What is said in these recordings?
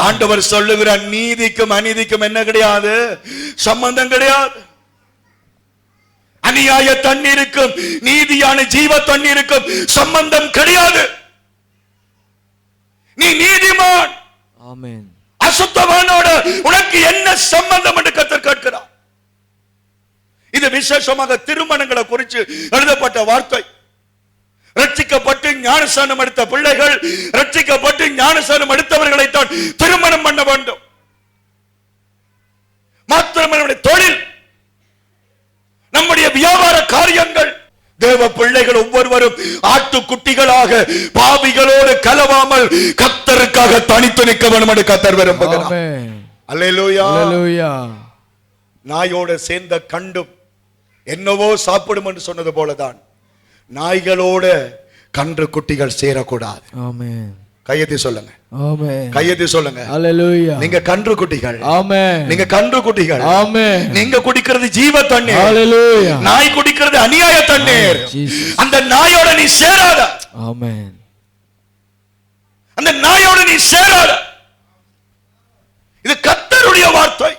ஆண்டவர் சொல்லுகிற நீதிக்கும் அநீதிக்கும் என்ன கிடையாது? சம்பந்தம் கிடையாது. அநியாய தண்ணீருக்கும் நீதியான ஜீவ தண்ணீருக்கும் சம்பந்தம் கிடையாது. நீ நீதிமான், ஆமென். அசுத்தவானோட உனக்கு என்ன சம்பந்தம் என்று கர்த்தர் கேட்கிறார். இது விசேஷமாக திருமணங்களை குறித்து எழுதப்பட்ட வார்த்தை. ரட்சிக்கப்பட்டு ஞானஸ்நானம் எடுத்த பிள்ளைகள், ரட்சிக்கப்பட்டு ஞானஸ்நானம் எடுத்தவர்களைத்தான் திருமணம் பண்ண வேண்டும். மாத்திரமல்ல தொழில், நம்முடைய வியாபார காரியங்கள், தேவ பிள்ளைகள் ஒவ்வொருவரும் ஆட்டுக்குட்டிகளாக பாவிகளோடு கலவாமல் கர்த்தருக்காக தனித்து நிற்க வேண்டும் என்று கர்த்தர் விரும்புகிறார். அல்லேலூயா, அல்லேலூயா. நாயோடு சேர்ந்த கண்டும் என்னவோ சாப்பிடும் என்று சொன்னது போலதான் நாய்களோட கன்று குட்டிகள் சேரக்கூடாது. ஆமென். கையெத்தி சொல்லுங்க. ஆமென். கையெத்தி சொல்லுங்க. அல்லேலூயா. நீங்க கன்று குட்டிகள். ஆமென். நீங்க கன்று குட்டிகள். ஆமென். நீங்க குடிக்கிறது ஜீவ தண்ணீர். அல்லேலூயா. நாய் குடிக்கிறது அநியாய தண்ணீர். அந்த நாயோட நீ சேராத. ஆமென். அந்த நாயோட நீ சேராத. இது கர்த்தருடைய வார்த்தை.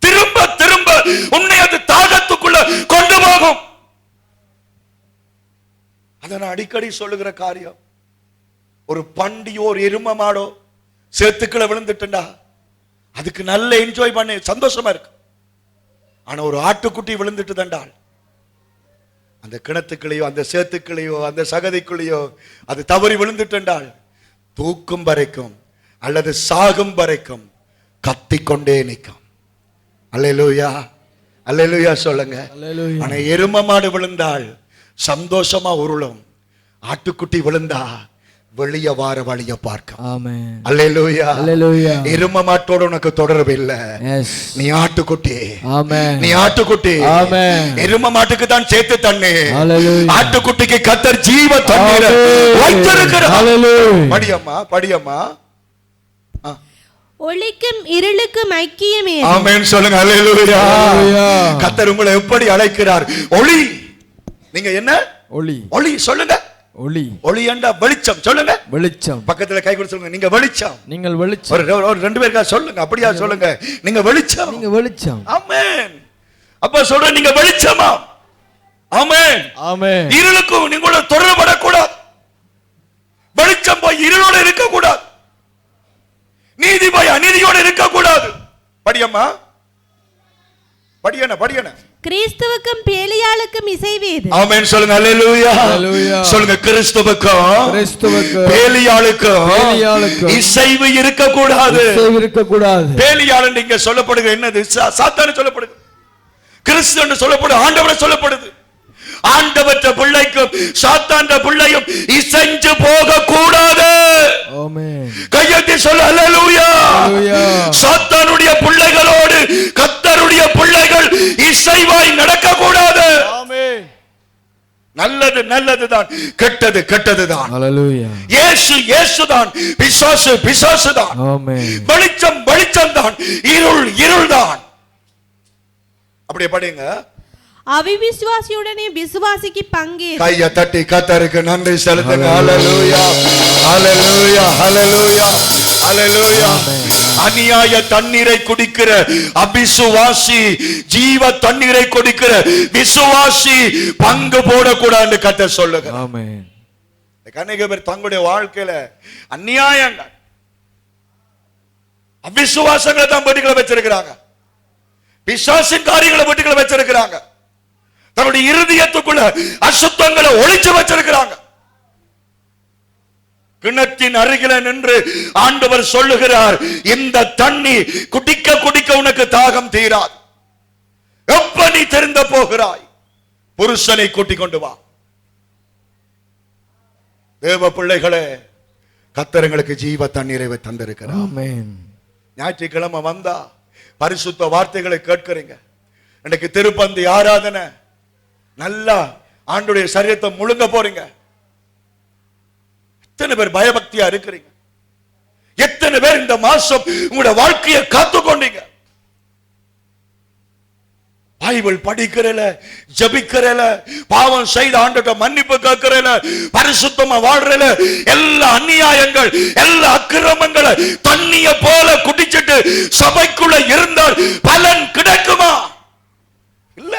திரும்ப திரும்ப உன்னை அது தாகத்துக்குள்ள கொண்டு போகும். அதை நான் அடிக்கடி சொல்லுகிற காரியம். ஒரு பண்டியோ ஒரு எரும மாடோ சேத்துக்களை விழுந்துட்டா அதுக்கு நல்ல என்ஜாய் பண்ணி சந்தோஷமா இருக்கு. ஆனா ஒரு ஆட்டுக்குட்டி விழுந்துட்டு தண்டால் அந்த கிணத்துக்களையோ அந்த சேத்துக்களையோ அந்த சகதிக்குள்ளேயோ அது தவறி விழுந்துட்டால் தூக்கும் வரைக்கும் அல்லது சாகும் வரைக்கும் கத்திக்கொண்டே நிற்கும். அல்லேலூயா, அல்லேலூயா சொல்லுங்க. ஆனா எரும மாடு விழுந்தால் சந்தோஷமா உருளும். ஆட்டுக்குட்டி விழுந்தா வெளிய வார வழிய பார்க்க. ஆமென். அல்லேலூயா, அல்லேலூயா. எரும மாட்டோட உனக்கு தொடர்பு இல்ல. நீ ஆட்டுக்குட்டி. ஆமென். நீ ஆட்டுக்குட்டி. ஆமென். எரும மாட்டுக்கு தான் சேர்த்து தண்ணீர். அல்லேலூயா. ஆட்டுக்குட்டிக்கு கர்த்தர் ஜீவ தண்ணீர் வைத்திருக்கிறார். அல்லேலூயா. படியம்மா, படியம்மா. ஒளிக்கும் இருளுக்கும் ஐக்கியமே. ஆமென் சொல்லுங்க. அல்லேலூயா. கர்த்தர் உங்களை எப்படி அழைக்கிறார்? ஒளி. நீங்க என்ன? ஒளி. ஒளி சொல்லுங்க. ஒளி. ஒளி என்றா வெளிச்சம். சொல்லுங்க. வெளிச்சம். பக்கத்துல கை கொடுத்து சொல்லுங்க. நீங்க வெளிச்சம். நீங்கள் வெளிச்சம். ஒரு ரெண்டு பேருக்கா சொல்லுங்க. அப்படியா சொல்லுங்க. நீங்க வெளிச்சம். நீங்க வெளிச்சம். ஆமென். அப்ப சொல்ற நீங்க வெளிச்சமா? ஆமென். ஆமென். இருளுக்கும் நீங்களோட தொடர்படக்கூடாது. வெளிச்சம் போய் இருளோட இருக்க கூடாது. நீதி போய் அநீதியோட இருக்க கூடாது. படியம்மா, படியன படியன. கிறிஸ்துவுக்கும் பேலியாளுக்கும் இசைவேது. ஆமென் சொல்லுங்க. அல்லேலூயா, அல்லேலூயா. சொல்லுங்க. கிறிஸ்துவுக்கும் பேலியாளுக்கும் இசைவு இருக்க கூடாது. இசைவு இருக்க கூடாது. பேலியாள் இங்க சொல்லப்படுது என்னது? சாத்தான் சொல்லப்படுது. கிறிஸ்து என்று சொல்லப்படுது. ஆண்டவர் சொல்லப்படுது. ஆண்டவற்ற பிள்ளைக்கும் சாத்தான்ற பிள்ளையும் இசைஞ்சு போக கூடாது. ஆமென். கையெத்தி சொல்ல. அல்லேலூயா, அல்லேலூயா. சாத்தானுடைய பிள்ளைகளோடு கர்த்தருடைய பிள்ளைகள் இசைவாய் நடக்க கூடாது. ஆமென். நல்லது நல்லதுதான், கெட்டது கெட்டதுதான். அல்லேலூயா. இயேசு இயேசுதான், பிசாசு பிசாசுதான். ஆமென். வெளிச்சம் வெளிச்சம்தான், இருள் இருள்தான். அப்படியே படிங்க. அவிவிசுவாசியுடனே விசுவாசிக்கு பங்கு. கையை தட்டி கர்த்தருக்கு நன்றி செலுத்துங்க. அல்லேலூயா, அல்லேலூயா, அல்லேலூயா, அல்லேலூயா. அநியாய தண்ணீரை குடிக்கிற அபிசுவாசி ஜீவ தண்ணீரை குடிக்கிற விசுவாசி பங்கு போடக்கூடாது கர்த்தர் சொல்லுங்க. ஆமென். அநேக பேர் தங்களுடைய வாழ்க்கையில அநியாயங்கள் அபிசுவாசங்களை தான் வீட்டுகளை வச்சிருக்கிறாங்க. பிசாசின் காரியங்களை வீட்டுகளை வச்சிருக்கிறாங்க. தன்னுடைய இருதயத்துக்குள்ள அசுத்தங்களை ஒளிச்சு வச்சிருக்கிறாங்க. கிணற்றின் அருகில நின்று ஆண்டவர் சொல்லுகிறார், இந்த தண்ணி குடிக்க குடிக்க உனக்கு தாகம் தீராது. எப்ப நீ தெரிந்த போகிறாய்? புருஷனை கூட்டிக் கொண்டு வா. தேவ பிள்ளைகளே, கர்த்தருக்கு ஜீவ தண்ணீரை தந்திருக்கிறார். ஆமென். ஞாயிற்றுக்கிழமை வந்தா பரிசுத்த வார்த்தைகளை கேட்கிறீங்க. இன்னைக்கு திருப்பந்தி ஆராதனை, நல்லா ஆண்டுடைய சரீரத்தை முழுங்க போறீங்க. எத்தனை பேர் பயபக்தியா இருக்கிறீங்க? எத்தனை பேர் இந்த மாசம் உங்களுடைய வாழ்க்கையை காத்து கொண்டீங்க? பைபிள் படிக்கிறல, ஜபிக்கிறல, பாவம் செய்த ஆண்டவர்ட்ட மன்னிப்பு கேட்கிறல, பரிசுத்தமா வாழ்றல, எல்லா அநியாயங்கள் எல்லா அக்கிரமங்களை தண்ணிய போல குடிச்சிட்டு சபைக்குள்ள இருந்தால் பலன் கிடைக்குமா? இல்ல.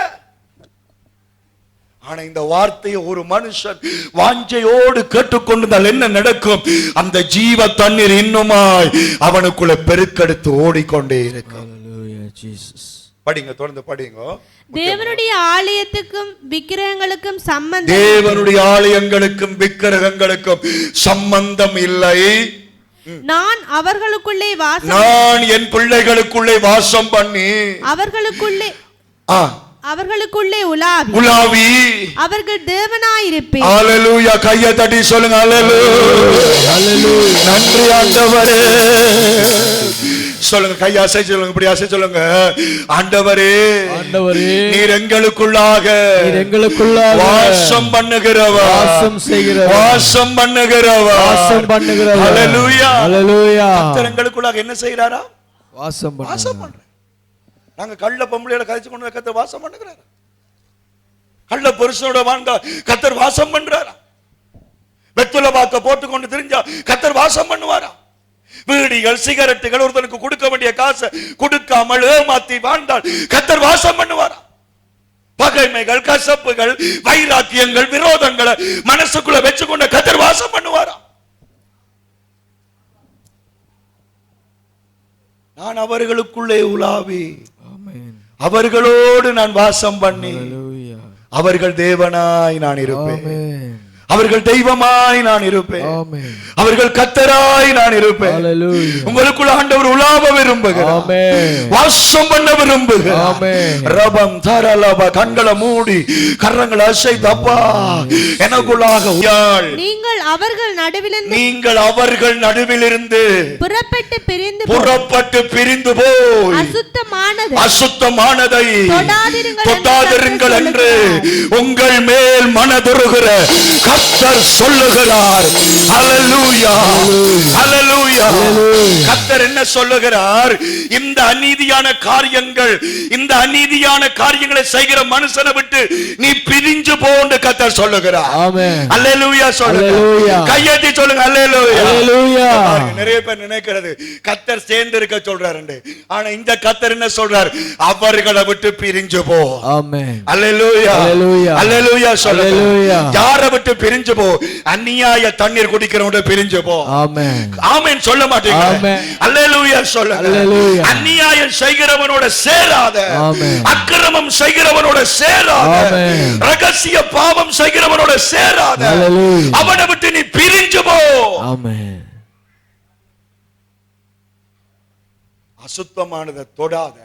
ஆனா இந்த வார்த்தையை ஒரு மனுஷன் வாஞ்சையோடு கேட்டுக்கொண்டால் என்ன நடக்கும்? அந்த ஜீவ தண்ணீர் இன்னுமாய் அவனுக்குள்ள பெருக்கெடுத்து ஓடிக்கொண்டே இருக்கும். படிங்க, தொடர்ந்து படிங்க. தேவனுடைய ஆலயத்துக்கும் விக்கிரகங்களுக்கும் சம்பந்தம், தேவனுடைய ஆலயங்களுக்கும் விக்கிரகங்களுக்கும் சம்பந்தம் இல்லை. நான் அவர்களுக்குள்ளே வாசம், நான் என் பிள்ளைகளுக்குள்ளே வாசம் பண்ணி அவர்களுக்குள்ளே உலாவி அவர்கள் தேவனாயிருப்பேன். ஹல்லேலூயா. கையை தட்டி சொல்லுங்க ஹல்லேலூயா. நன்றி ஆண்டவரே. சொல்லுங்க, கையை அசை சொல்லுங்க, இப்படி அசை சொல்லுங்க. ஆண்டவரே, நீர் எங்களுக்குள்ளாக வாசம் பண்ணுகிறவர், வாசம் பண்ணுகிறவர். ஹல்லேலூயா. கர்த்தர் எங்களுக்குள்ளாக என்ன செய்கிறாரா? வாசம் பண்றார். நாங்க கள்ள பொம்பளையோட கழிச்சு கொண்டு கர்த்தர் வாசம் பண்ணுகிறாரா? கள்ள புருஷனோட வாழ்ந்தா கர்த்தர் வாசம் பண்றாரா? வெத்தலை பாக்க போட்டுக்கொண்டு தெரிஞ்சா கர்த்தர் வாசம் பண்ணுவாரா? வீடிகள், சிகரெட்டுகள், ஒருத்தனுக்கு கொடுக்க வேண்டிய காசை கொடுக்காமல் ஏமாத்தி வாழ்ந்தால் கர்த்தர் வாசம் பண்ணுவாரா? பகைமைகள், கசப்புகள், வைராக்கியங்கள், விரோதங்களை மனசுக்குள்ள வச்சுக்கொண்ட கர்த்தர் வாசம் பண்ணுவாரா? நான் அவர்களுக்குள்ளே உலாவி அவர்களோடு நான் வாசம் பண்ணி அவர்கள் தேவனாய் நான் இருப்பேன், அவர்கள் தெய்வமாய் நான் இருப்பேன், அவர்கள் கர்த்தராய் நான் இருப்பேன். உங்களுக்குள்ள ஆண்டவர் உலாவ விரும்புகிறார், வாசம் பண்ண விரும்புகிறார். ரபம் தரலப. கண்களை மூடி கரங்களை அசைத்து, அப்பா எனக்குள்ளாக நீங்கள் அவர்கள் நடுவிலிருந்து புறப்பட்டு பிரிந்து போய் அசுத்தமானதை தொடாதிருங்கள் என்று உங்கள் மேல் மனதுருகிற கர்த்தர் சொல்லுகிறார். ஹல்லேலூயா, ஹல்லேலூயா. கர்த்தர் என்ன சொல்லுகிறார்? இந்த அநீதியான காரியங்களை செய்கிற மனுஷனை விட்டு நீ பிரிஞ்சு போன்னு கர்த்தர் சொல்லுகிறார். ஹல்லேலூயா சொல்லுங்க, கையெட்டி சொல்லுங்க ஹல்லேலூயா. நிறைய பேர் நினைக்கிறது கர்த்தர் சேர்ந்து இருக்க சொல்றாரு, ஆனா இந்த கர்த்தர் என்ன சொல்றார்? அவர்களை விட்டு பிரிஞ்சு போ. ஹல்லேலூயா, ஹல்லேலூயா சொல்லுங்க. யாரை விட்டு பிரிஞ்சு போ? அநியாய தண்ணீர் குடிக்கிறவங்க பிரிஞ்சு போ. ஆமென் சொல்ல மாட்டீங்க? அல்லேலூயா சொல்லுங்க. அநியாயம் செய்கிறவனோட சேராத, அக்கிரமம் செய்கிறவனோட சேராத, ரகசிய பாவம் செய்கிறவனோட சேராத, அவனை விட்டு நீ பிரிஞ்சு போ. அசுத்தமானதை தொடாத,